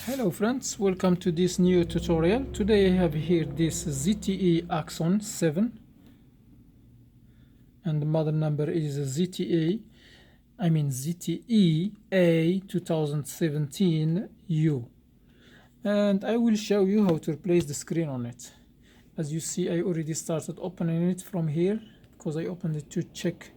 Hello friends, welcome to this new tutorial. Today I have here this ZTE AXON 7 and the model number is ZTE A2017U, and I will show you how to replace the screen on it. As you see, I already started opening it from here because I opened it to check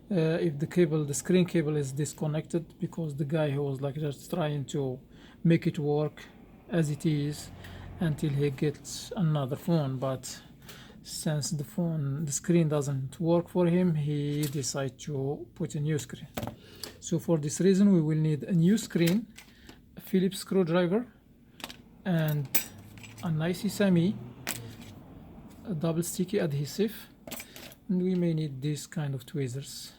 if the screen cable is disconnected, because the guy who was like just trying to make it work as it is until he gets another phone, but since the screen doesn't work for him, he decided to put a new screen. So for this reason we will need a new screen, a Phillips screwdriver, and a nice semi, a double sticky adhesive, and we may need this kind of tweezers,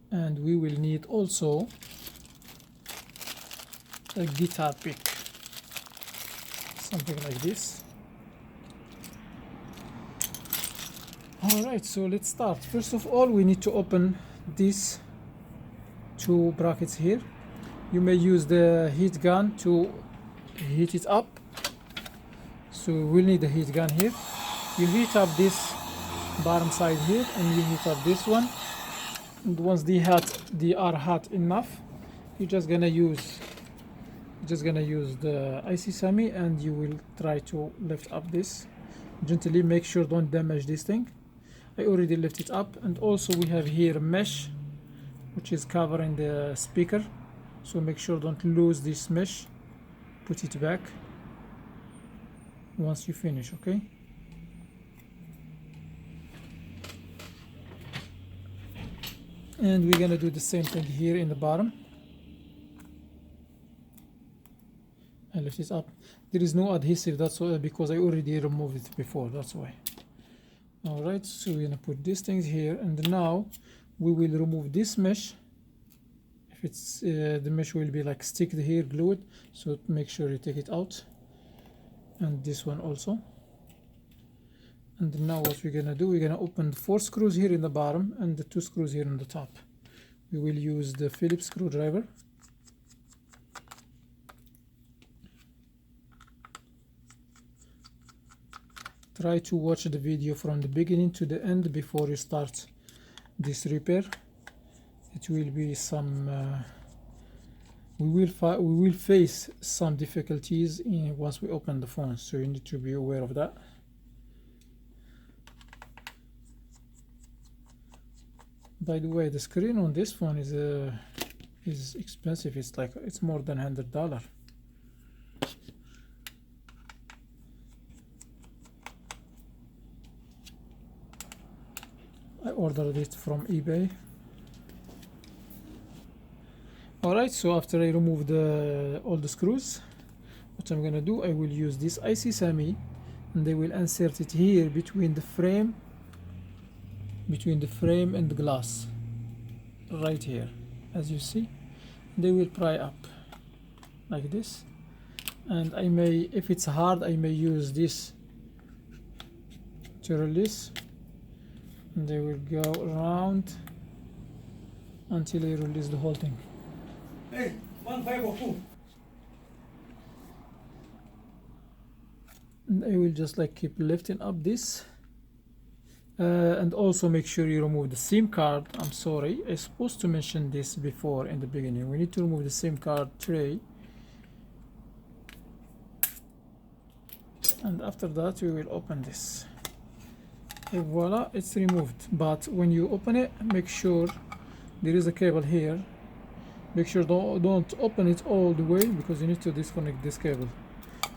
and we will need also a guitar pick, something like this. Alright, so let's start. First of all, we need to open these two brackets here. You may use the heat gun to heat it up, so we'll need a heat gun here. You heat up this bottom side here and you heat up this one, and once they are hot enough, you're just gonna use the IC semi and you will try to lift up this gently. Make sure don't damage this thing. I already lift it up, and also we have here a mesh which is covering the speaker, so make sure don't lose this mesh. Put it back once you finish, okay? And we're gonna do the same thing here in the bottom. I lift it up. There is no adhesive, that's why, because I already removed it before, that's why. Alright, so we're gonna put these things here, and now we will remove this mesh. If it's the mesh will be like sticked here, glued, so make sure you take it out, and this one also. And now what we're gonna do, we're gonna open the 4 screws here in the bottom and the 2 screws here on the top. We will use the Phillips screwdriver. Try to watch the video from the beginning to the end before you start this repair. It will be some we will face some difficulties once we open the phone, so you need to be aware of that. By the way, the screen on this phone is expensive. It's more than $100. I ordered it from eBay. Alright, so after I remove all the screws, what I'm gonna do, I will use this IC semi and I will insert it here between the frame and the glass, right here, as you see. They will pry up like this, and I may, if it's hard, I may use this to release, and they will go around until I release the whole thing. Hey, 1502. And I will just like keep lifting up this, and also make sure you remove the SIM card. I'm sorry, I was supposed to mention this before in the beginning. We need to remove the SIM card tray, and after that we will open this. And voila, it's removed. But when you open it, make sure there is a cable here. Make sure don't open it all the way, because you need to disconnect this cable.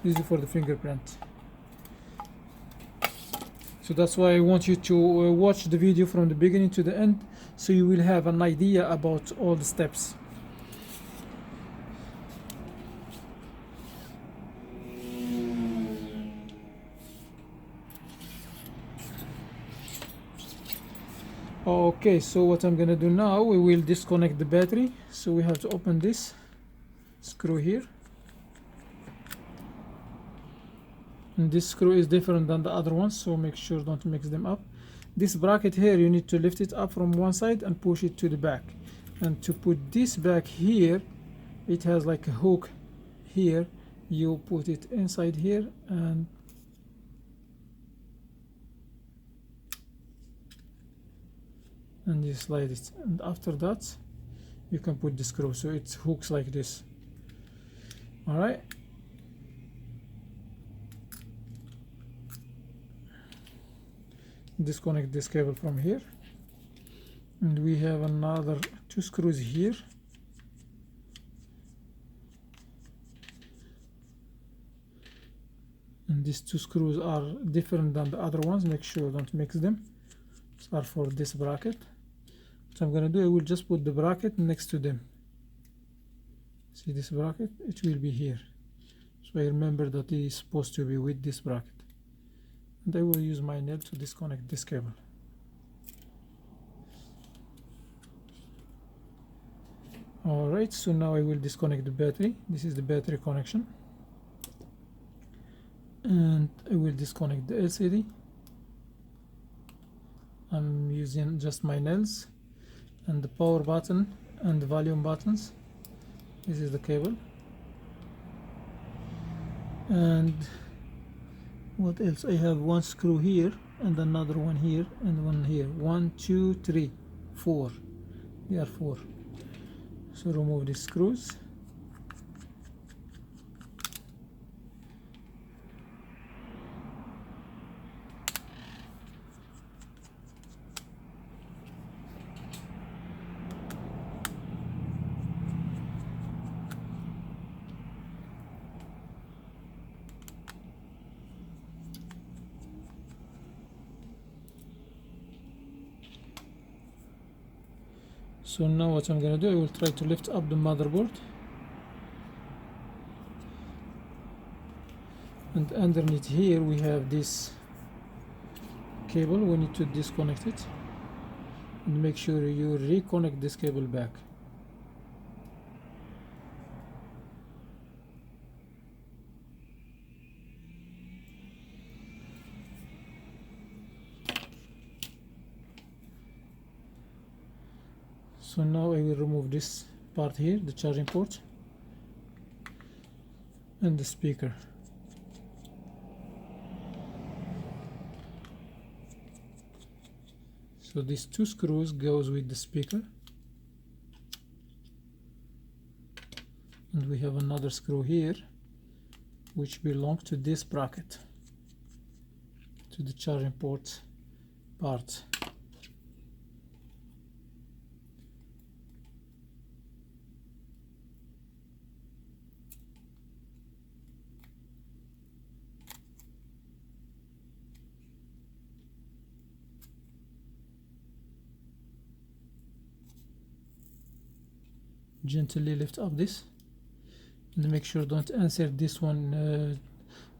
This is for the fingerprint. So that's why I want you to watch the video from the beginning to the end, so you will have an idea about all the steps. Okay, so what I'm gonna do now, we will disconnect the battery. So we have to open this screw here, and this screw is different than the other ones, so make sure don't mix them up. This bracket here, you need to lift it up from one side and push it to the back, and to put this back here, it has like a hook here, you put it inside here and you slide it, and after that you can put the screw so it hooks like this. All right, disconnect this cable from here, and we have another 2 screws here. And these 2 screws are different than the other ones. Make sure don't mix them. These are for this bracket. What I'm gonna do, I will just put the bracket next to them. See this bracket? It will be here. So I remember that it is supposed to be with this bracket. And I will use my nail to disconnect this cable. Alright, so now I will disconnect the battery. This is the battery connection. And I will disconnect the LCD. I'm using just my nails and the power button and the volume buttons. This is the cable. And what else? I have 1 screw here and another one here and one here. 1, 2, 3, 4. There are 4. So remove these screws. So now what I'm gonna do, I will try to lift up the motherboard, and underneath here we have this cable. We need to disconnect it and make sure you reconnect this cable back. So now I will remove this part here, the charging port and the speaker. So these 2 screws goes with the speaker, and we have another screw here which belongs to this bracket, to the charging port part. Gently lift up this and make sure don't insert this one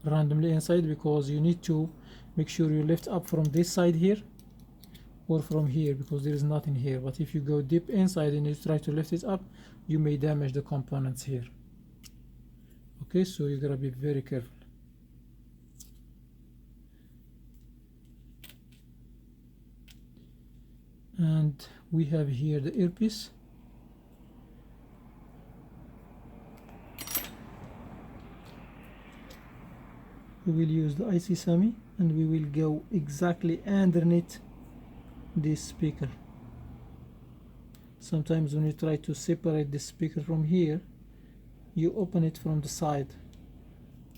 randomly inside, because you need to make sure you lift up from this side here or from here, because there is nothing here. But if you go deep inside and you try to lift it up, you may damage the components here. Okay, so you gotta be very careful. And we have here the earpiece. We will use the IC semi and we will go exactly underneath this speaker. Sometimes when you try to separate the speaker from here, you open it from the side.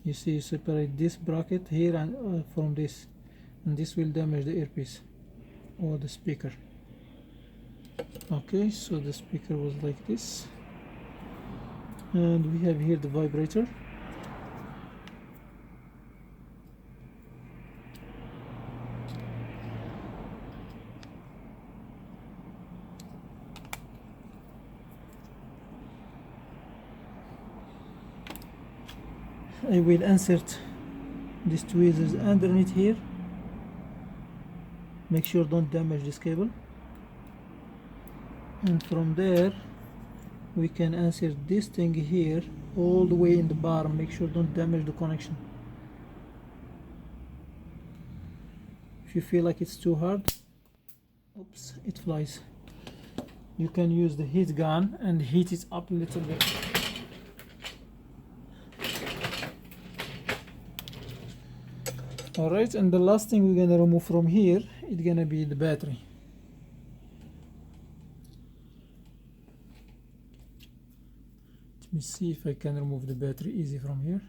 You see, you separate this bracket here and from this, and this will damage the earpiece or the speaker. Okay, so the speaker was like this, and we have here the vibrator. I will insert these tweezers underneath here. Make sure don't damage this cable. And from there we can insert this thing here all the way in the bottom. Make sure don't damage the connection. If you feel like it's too hard, oops, it flies. You can use the heat gun and heat it up a little bit. Alright, and the last thing we're gonna remove from here is gonna be the battery. Let me see if I can remove the battery easy from here.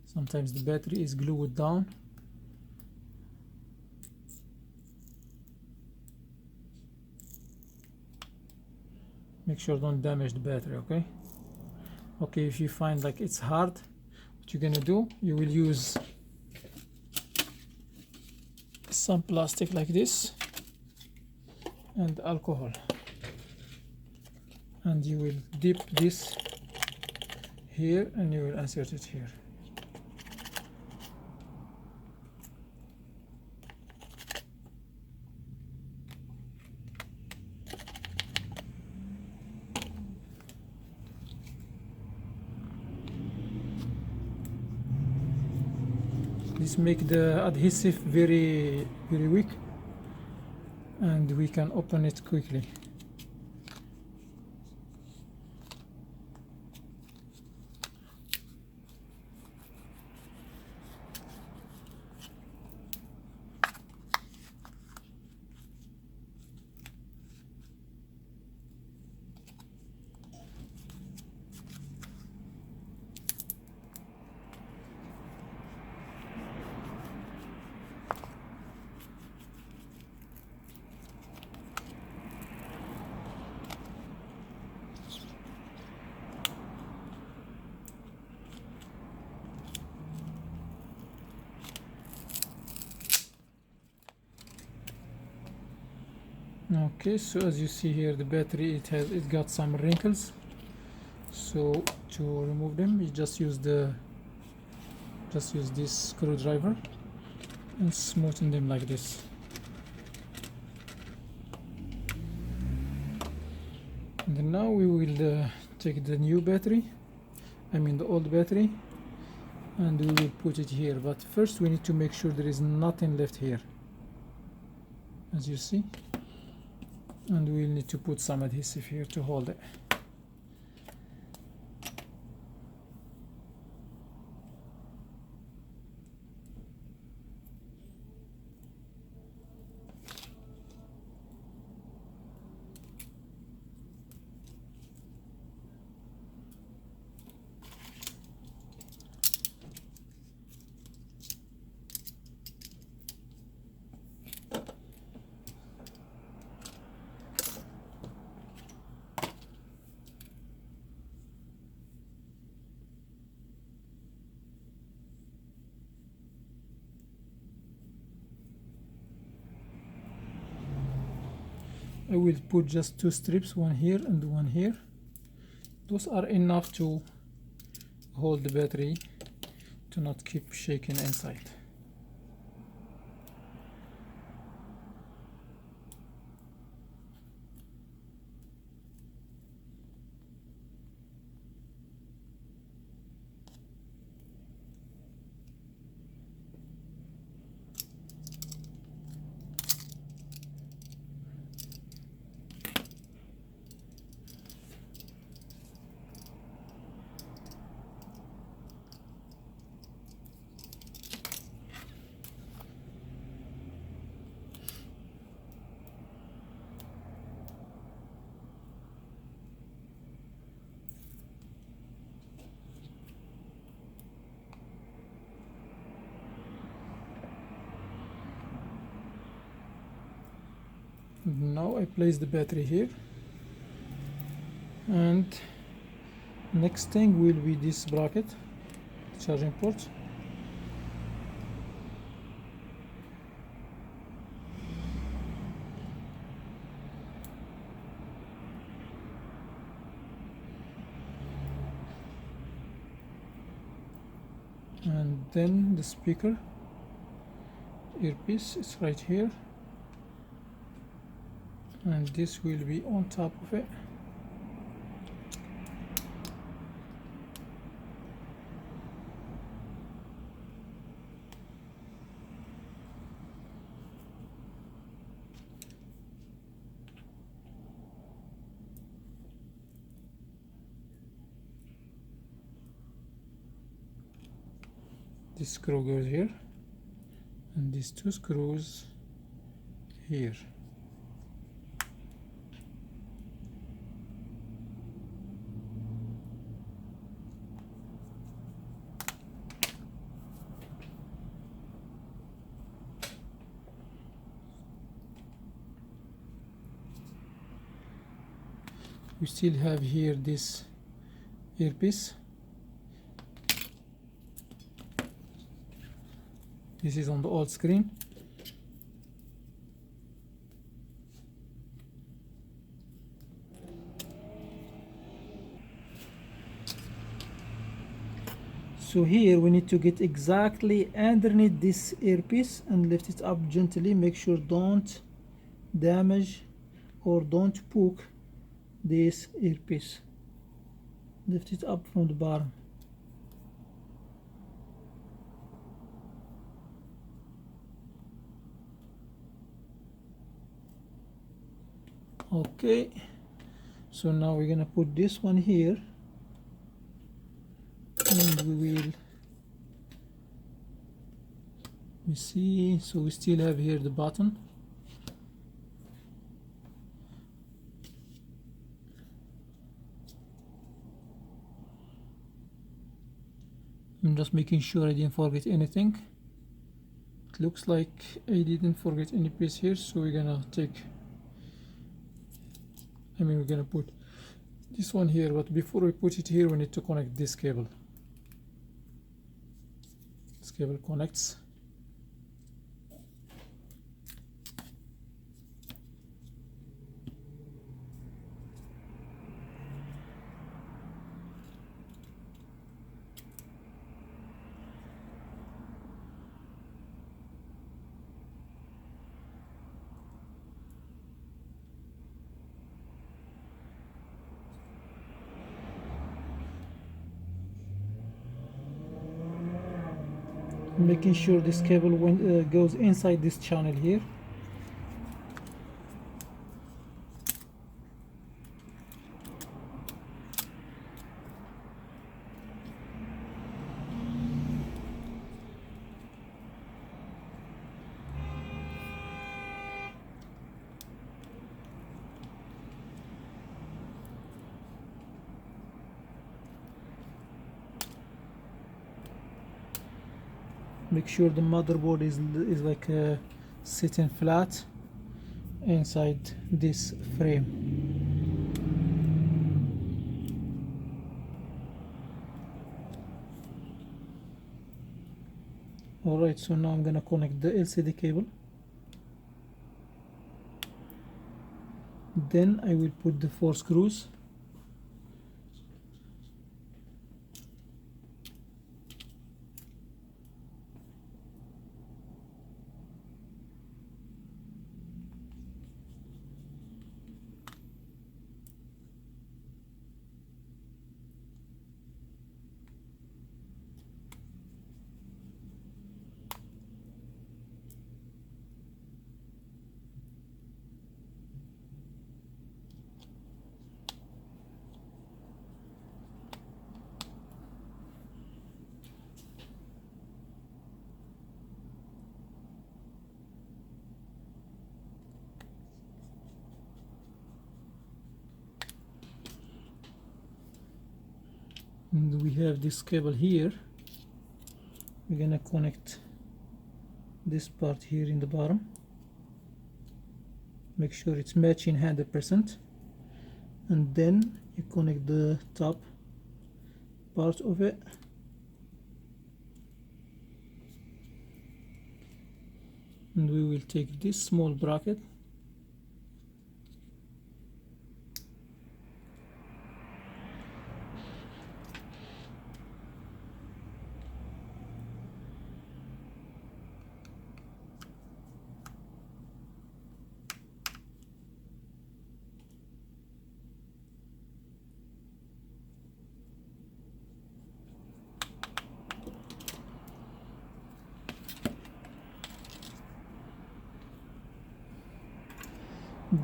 Sometimes the battery is glued down. Make sure don't damage the battery, okay? Okay, if you find like it's hard, what you're gonna do, you will use some plastic like this and alcohol, and you will dip this here and you will insert it here. This make the adhesive very weak, and we can open it quickly. Okay, so as you see here, the battery it got some wrinkles. So to remove them, you just use this screwdriver and smoothen them like this. And then now we will take the new battery, I mean the old battery, and we will put it here. But first we need to make sure there is nothing left here, as you see. And we'll need to put some adhesive here to hold it. I will put just 2 strips, one here and one here. Those are enough to hold the battery to not keep shaking inside. Now I place the battery here, and next thing will be this bracket, charging port. And then the speaker earpiece is right here, and this will be on top of it. This screw goes here, and these two screws here. We still have here this earpiece. This is on the old screen. So here we need to get exactly underneath this earpiece and lift it up gently. Make sure don't damage or don't poke this earpiece. Lift it up from the bottom. Okay, so now we're gonna put this one here, and we see, so we still have here the button. I'm just making sure I didn't forget anything. It looks like I didn't forget any piece here, so we're gonna we're gonna put this one here, but before we put it here we need to connect this cable. This cable connects. Making sure this cable goes inside this channel here. Make sure the motherboard is like sitting flat inside this frame. Alright, so now I'm gonna connect the LCD cable. Then I will put the 4 screws. And we have this cable here. We're gonna connect this part here in the bottom. Make sure it's matching 100%, and then you connect the top part of it. And we will take this small bracket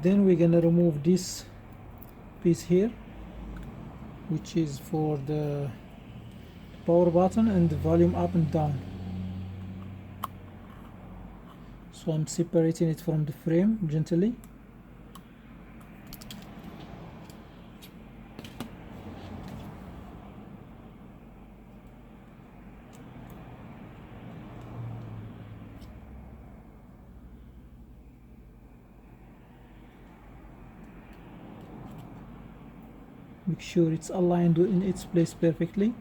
then we're gonna remove this piece here, which is for the power button and the volume up and down. So I'm separating it from the frame gently. Make sure it's aligned in its place perfectly,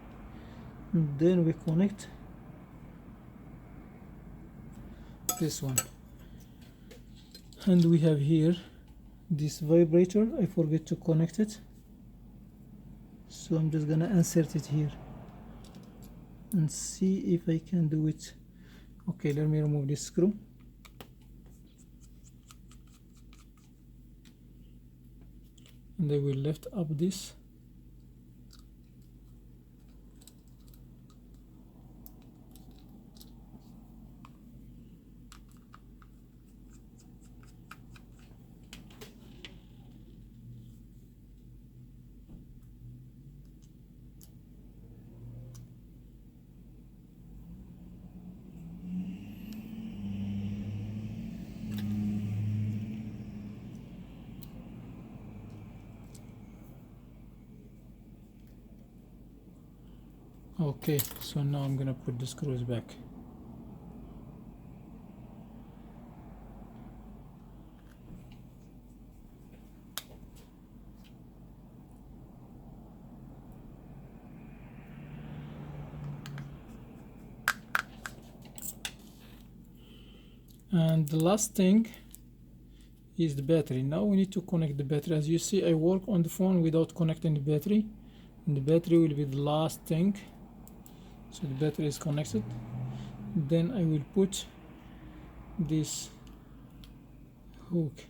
and then we connect this one. And we have here this vibrator. I forget to connect it, so I'm just gonna insert it here and see if I can do it. Okay, let me remove this screw. And I will lift up this. Okay, so now I'm gonna put the screws back. And the last thing is the battery. Now we need to connect the battery. As you see, I work on the phone without connecting the battery, and the battery will be the last thing. So the battery is connected. Then I will put this hook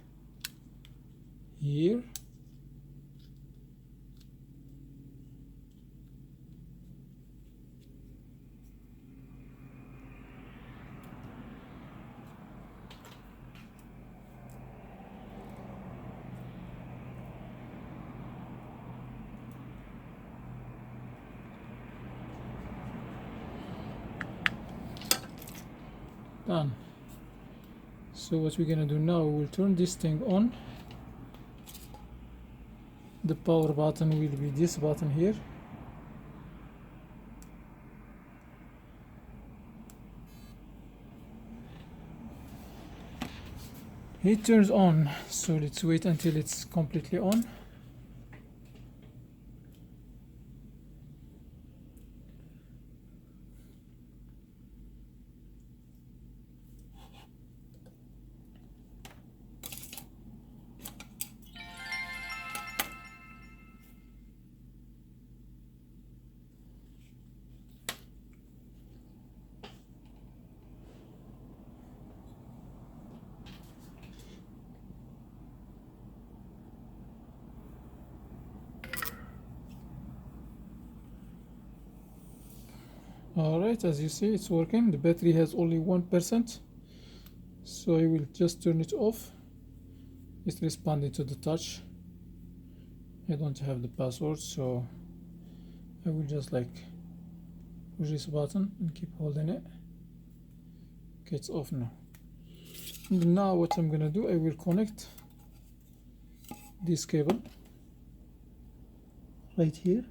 here. Done. So what we're gonna do now, we'll turn this thing on. The power button will be this button here. It turns on, so let's wait until it's completely on. Alright, as you see, it's working. The battery has only 1%, so I will just turn it off. It's responding to the touch. I don't have the password, so I will just like push this button and keep holding it. Okay, it's off now. And now what I'm gonna do, I will connect this cable right here.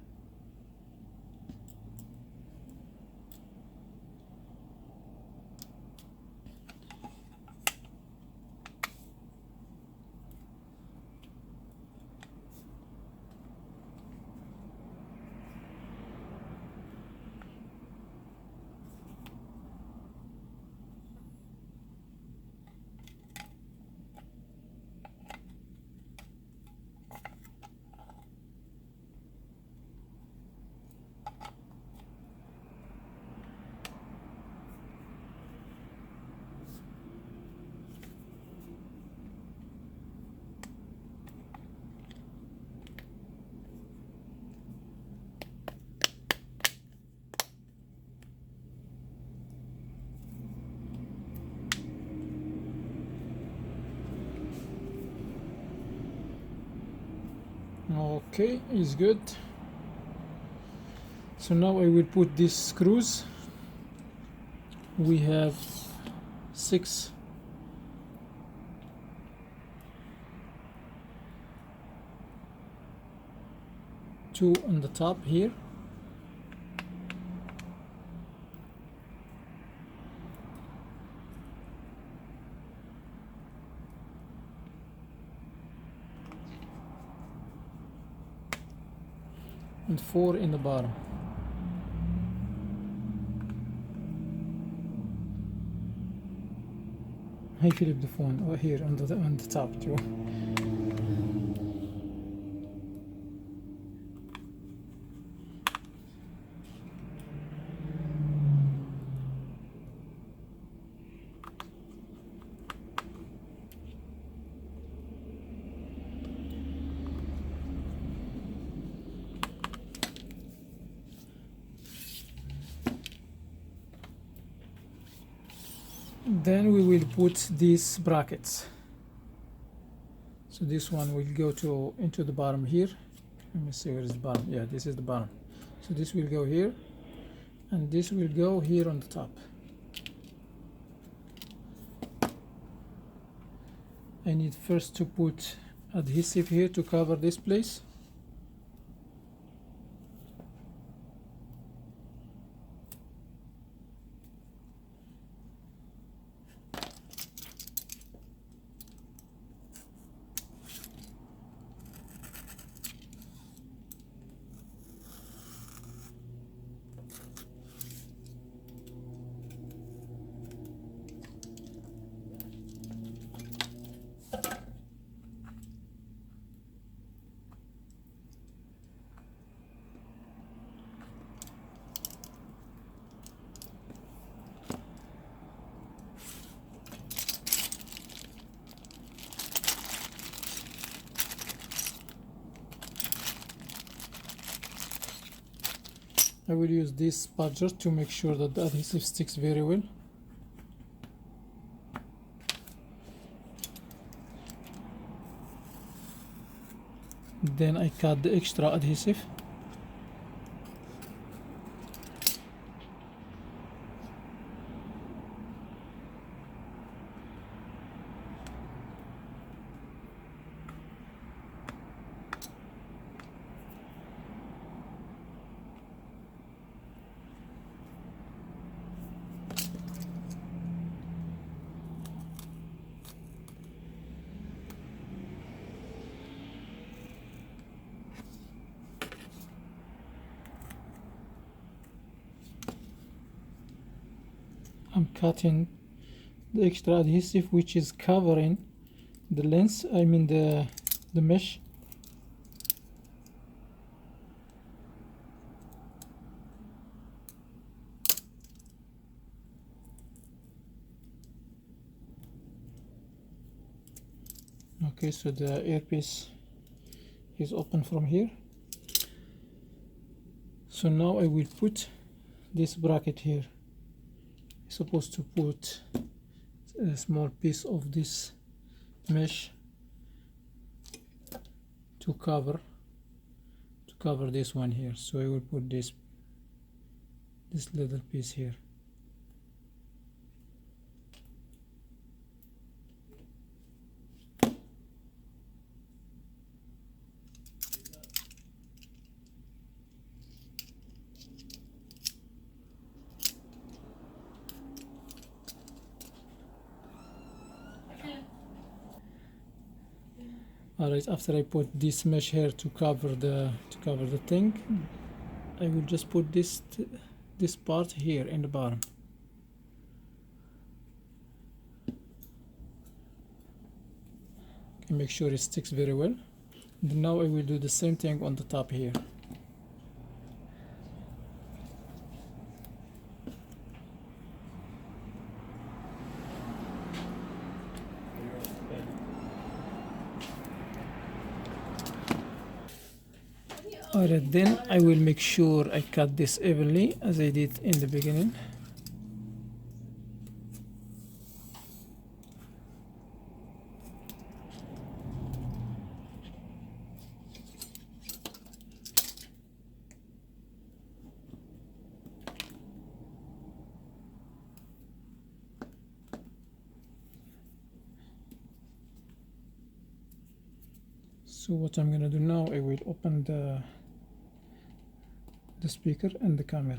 Okay, is good. So now I will put these screws. We have 6 two on the top here. And 4 in the bottom. I flip the phone over here on the top too. Then we will put these brackets. So this one will go into the bottom here. Let me see where is the bottom. Yeah, this is the bottom. So this will go here, and this will go here on the top. I need first to put adhesive here to cover this place. I will use this spudger to make sure that the adhesive sticks very well. Then I cut the extra adhesive. I'm cutting the extra adhesive which is covering the lens, I mean the mesh. Okay, so the earpiece is open from here. So now I will put this bracket here. Supposed to put a small piece of this mesh to cover this one here. So I will put this little piece here. Alright, after I put this mesh here to cover the thing, I will just put this part here in the bottom. Okay, make sure it sticks very well. And now I will do the same thing on the top here. Alright, then I will make sure I cut this evenly as I did in the beginning. So what I'm gonna do now, I will open the the speaker and the camera.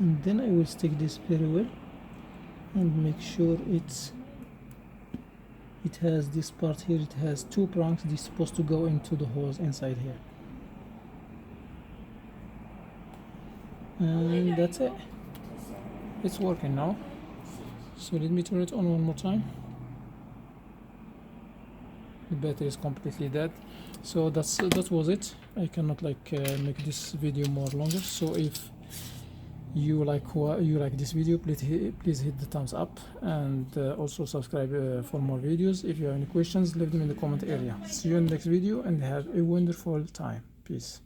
And then I will stick this very well and make sure it has this part here. It has two prongs. This is supposed to go into the holes inside here, and that's it. It's working now. So let me turn it on one more time. The battery is completely dead. So that was it. I cannot make this video more longer. So if you like this video, please hit the thumbs up, and also subscribe for more videos. If you have any questions, leave them in the comment area. See you in the next video, and have a wonderful time. Peace.